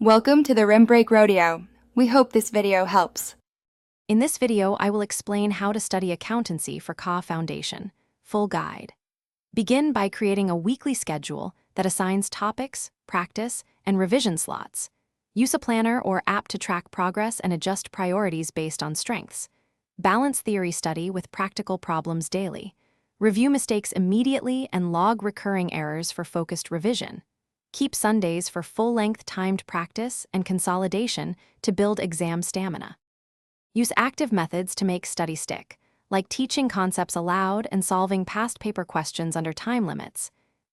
Welcome to the Rim Break Rodeo. We hope this video helps. In this video, I will explain how to study accountancy for CA Foundation. Full guide. Begin by creating a weekly schedule that assigns topics, practice, and revision slots. Use a planner or app to track progress and adjust priorities based on strengths. Balance theory study with practical problems daily. Review mistakes immediately and log recurring errors for focused revision. Keep Sundays for full-length timed practice and consolidation to build exam stamina. Use active methods to make study stick, like teaching concepts aloud and solving past paper questions under time limits.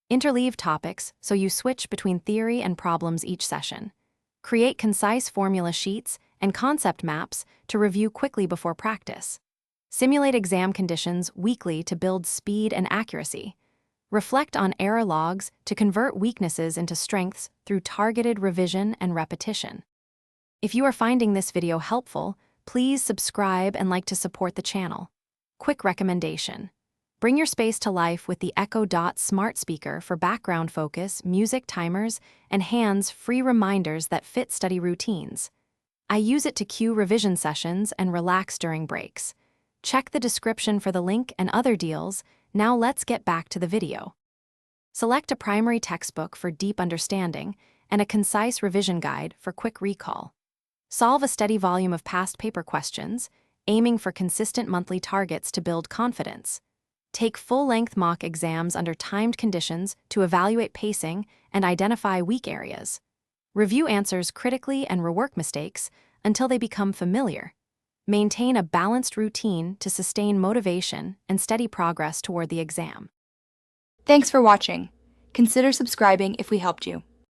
Interleave topics so you switch between theory and problems each session. Create concise formula sheets and concept maps to review quickly before practice. Simulate exam conditions weekly to build speed and accuracy. Reflect on error logs to convert weaknesses into strengths through targeted revision and repetition. If you are finding this video helpful, please subscribe and like to support the channel. Quick recommendation. Bring your space to life with the Echo Dot smart speaker for background focus, music timers, and hands-free reminders that fit study routines. I use it to cue revision sessions and relax during breaks. Check the description for the link and other deals. Now let's get back to the video. Select a primary textbook for deep understanding and a concise revision guide for quick recall. Solve a steady volume of past paper questions, aiming for consistent monthly targets to build confidence. Take full-length mock exams under timed conditions to evaluate pacing and identify weak areas. Review answers critically and rework mistakes until they become familiar. Maintain a balanced routine to sustain motivation and steady progress toward the exam. Thanks for watching. Consider subscribing if we helped you.